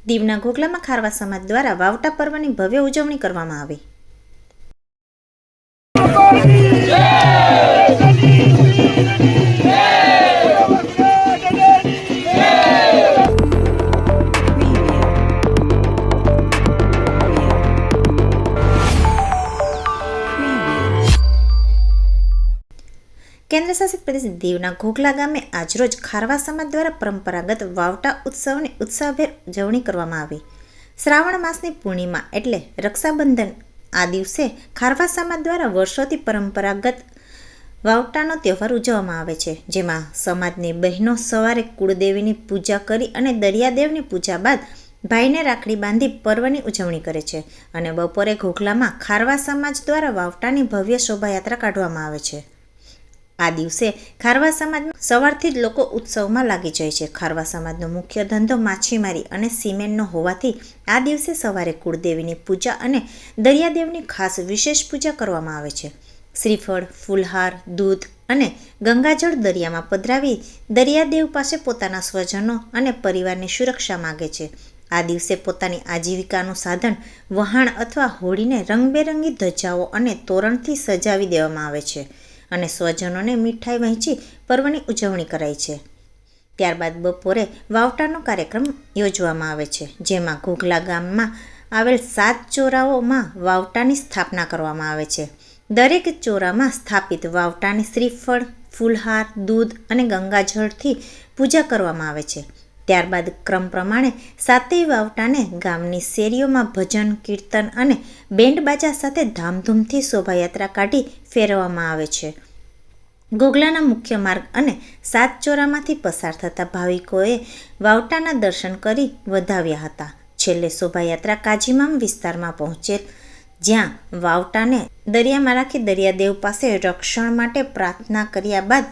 દીવના ઘોઘલામાં ખારવા સમાજ દ્વારા વાવટા પર્વની ભવ્ય ઉજવણી કરવામાં આવી. કેન્દ્રશાસિત પ્રદેશ દીવના ઘોઘલા ગામે આજરોજ ખારવા સમાજ દ્વારા પરંપરાગત વાવટા ઉત્સવની ઉત્સાહભેર ઉજવણી કરવામાં આવી. શ્રાવણ માસની પૂર્ણિમા એટલે રક્ષાબંધન આ દિવસે ખારવા સમાજ દ્વારા વર્ષોથી પરંપરાગત વાવટાનો તહેવાર ઉજવવામાં આવે છે, જેમાં સમાજની બહેનો સવારે કુળદેવીની પૂજા કરી અને દરિયાદેવની પૂજા બાદ ભાઈને રાખડી બાંધી પર્વની ઉજવણી કરે છે અને બપોરે ઘોઘલામાં ખારવા સમાજ દ્વારા વાવટાની ભવ્ય શોભાયાત્રા કાઢવામાં આવે છે. આ દિવસે ખારવા સમાજમાં સવારથી જ લોકો ઉત્સવમાં લાગી જાય છે. ખારવા સમાજનો મુખ્ય ધંધો માછીમારી અને સિમેન્ટનો હોવાથી આ દિવસે સવારે કુળદેવીની પૂજા અને દરિયાદેવની ખાસ વિશેષ પૂજા કરવામાં આવે છે. શ્રીફળ, ફૂલહાર, દૂધ અને ગંગાજળ દરિયામાં પધરાવી દરિયાદેવ પાસે પોતાના સ્વજનો અને પરિવારની સુરક્ષા માગે છે. આ દિવસે પોતાની આજીવિકાનું સાધન વહાણ અથવા હોડીને રંગબેરંગી ધજાઓ અને તોરણથી સજાવી દેવામાં આવે છે અને સ્વજનોને મીઠાઈ વહેંચી પર્વની ઉજવણી કરાય છે. ત્યારબાદ બપોરે વાવટાનો કાર્યક્રમ યોજવામાં આવે છે, જેમાં ઘોઘલા ગામમાં આવેલ 7 ચોરાઓમાં વાવટાની સ્થાપના કરવામાં આવે છે. દરેક ચોરામાં સ્થાપિત વાવટાની શ્રીફળ, ફૂલહાર, દૂધ અને ગંગાજળથી પૂજા કરવામાં આવે છે. ત્યારબાદ ક્રમ પ્રમાણે 7 વાવટાને ગામની શેરીઓમાં ભજન, કીર્તન અને બેન્ડ બાજા સાથે ધામધૂમથી શોભાયાત્રા કાઢી ફેરવવામાં આવે છે. ઘોઘલાના મુખ્ય માર્ગ અને 7 ચોરામાંથી પસાર થતા ભાવિકોએ વાવટાના દર્શન કરી વધાવ્યા હતા. છેલ્લે શોભાયાત્રા કાજીમામ વિસ્તારમાં પહોંચેલ, જ્યાં વાવટાને દરિયામાં રાખી દરિયાદેવ પાસે રક્ષણ માટે પ્રાર્થના કર્યા બાદ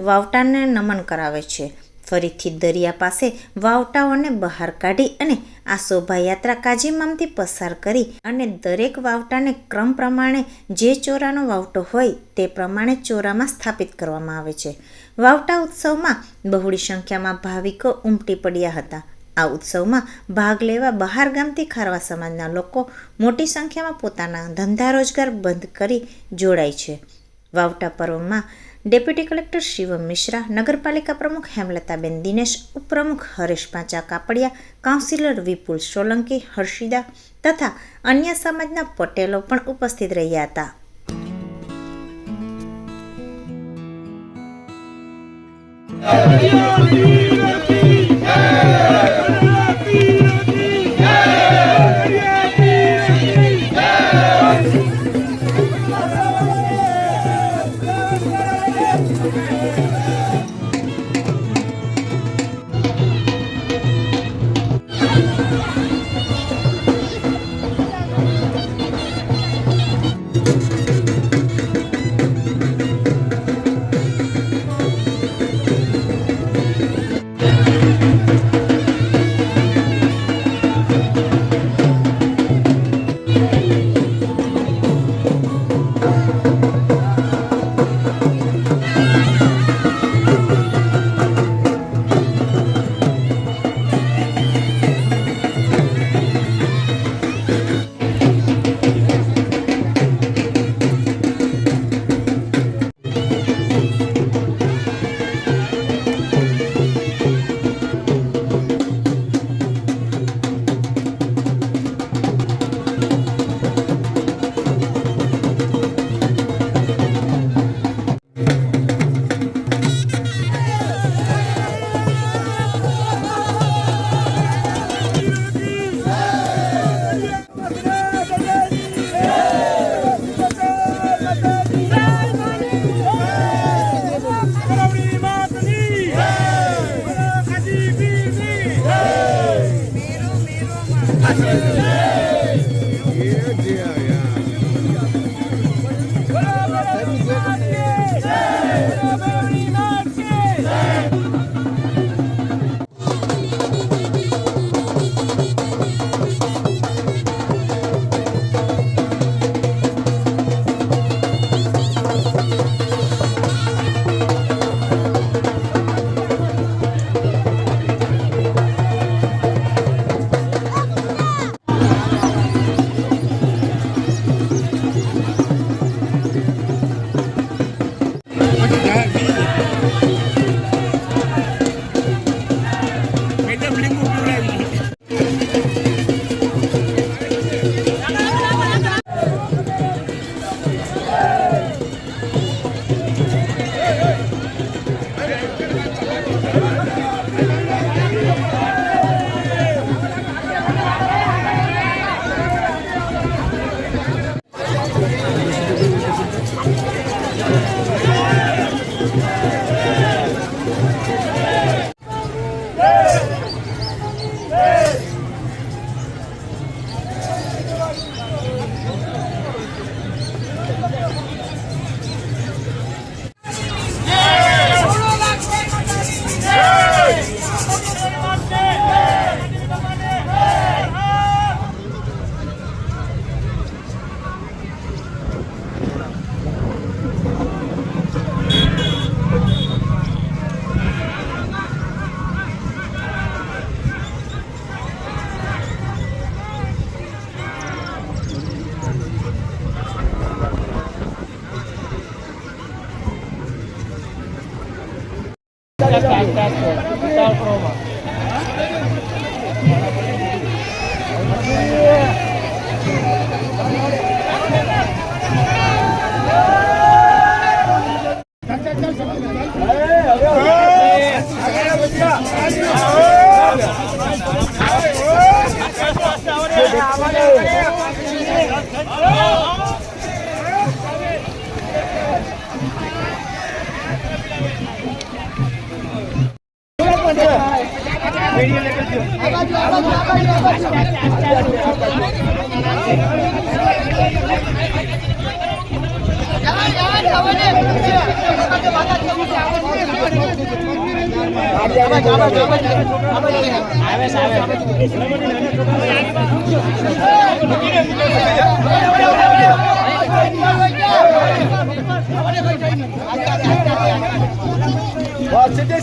વાવટાને નમન કરાવે છે. ફરીથી દરિયા પાસે વાવટાઓને બહાર કાઢી અને આ શોભાયાત્રા કાજીમામથી પસાર કરી અને દરેક વાવટાને ક્રમ પ્રમાણે જે ચોરાનો વાવટો હોય તે પ્રમાણે ચોરામાં સ્થાપિત કરવામાં આવે છે. વાવટા ઉત્સવમાં બહોળી સંખ્યામાં ભાવિકો ઉમટી પડ્યા હતા. આ ઉત્સવમાં ભાગ લેવા બહાર ગામથી ખારવા સમાજના લોકો મોટી સંખ્યામાં પોતાના ધંધા રોજગાર બંધ કરી જોડાય છે. વાવટા પર્વમાં ડેપ્યુટી કલેક્ટર શિવમ મિશ્રા, નગરપાલિકા પ્રમુખ હેમલતાબેન દિનેશ, ઉપપ્રમુખ હરેશ પાંચા કાપડિયા, કાઉન્સિલર વિપુલ સોલંકી, હર્ષિદા તથા અન્ય સમાજના પટેલો પણ ઉપસ્થિત રહ્યા હતા.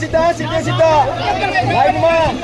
સીધા સીધા સીધા લાઈનમાં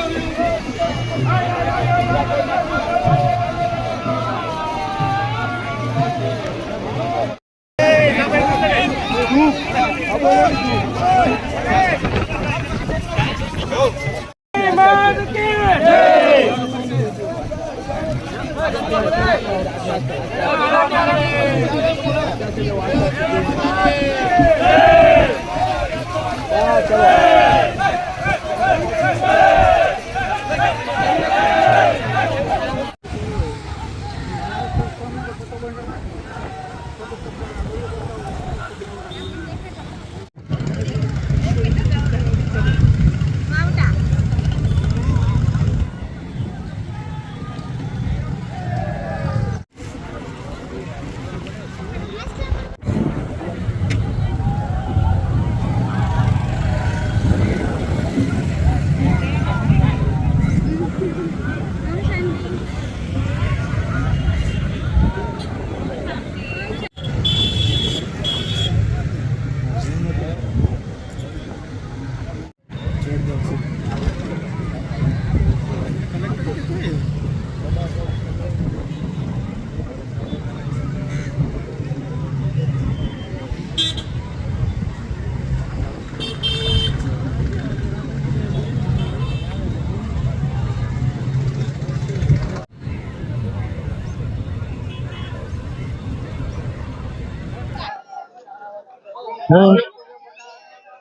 હું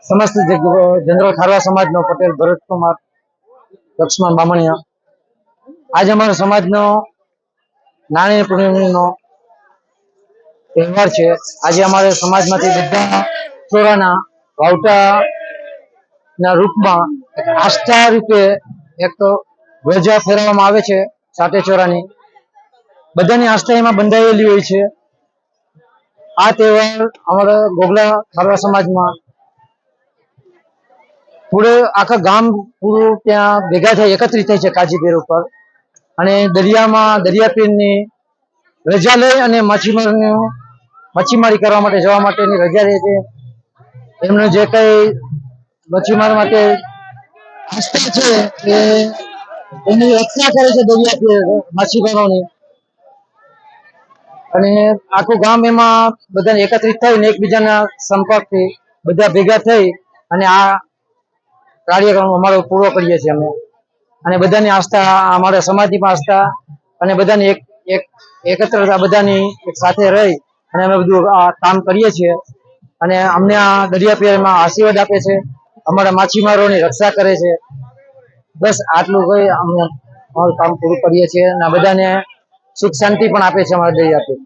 સમસ્ત જનરલ ખારવા સમાજનો પટેલ ભરતકુમાર લક્ષ્મણ બામણિયા. આજે અમારા સમાજનો નાની પૂર્ણિમાનો તહેવાર છે. આજે અમારે સમાજમાંથી બધા ચોરાના વાવટાના રૂપમાં આસ્થા રૂપે એક ધ્વજા ફેરવવામાં આવે છે. સાતે ચોરાની બધાની આસ્થા એમાં બંધાયેલી હોય છે. આ તહેવાર અમારા ગોગલા ખારવા સમાજમાં પૂરે આખા ગામ પૂરું ત્યાં ભેગા થઈ એકત્રિત થાય છે કાજીપીર ઉપર, અને દરિયાપીરની રજા લઈ અને મચ્છીમારી કરવા માટે જવા માટેની રજા રહે છે. એમનું જે કઈ મચ્છીમાર માટે આસ્થા છે એ એની રક્ષા કરે છે દરિયાપીર માછીમારોની. અને આખું ગામ એમાં બધા એકત્રિત થઈને એકબીજાના સંપર્કથી બધા ભેગા થઈ અને આ કાર્યક્રમ અમારો પૂરો કરીએ છીએ અમે. અને બધાની આસ્થા, અમારા સમાજની પણ આસ્થા, અને બધાની એકત્રતા, બધાની એક સાથે રહી અને અમે બધું આ કામ કરીએ છીએ. અને અમને આ દરિયાપીરમાં આશીર્વાદ આપે છે, અમારા માછીમારોની રક્ષા કરે છે. બસ આટલું કહી અમે અમારું કામ પૂરું કરીએ છીએ અને બધાને સુખ શાંતિ પણ આપે છે અમારા દરિયાપીર.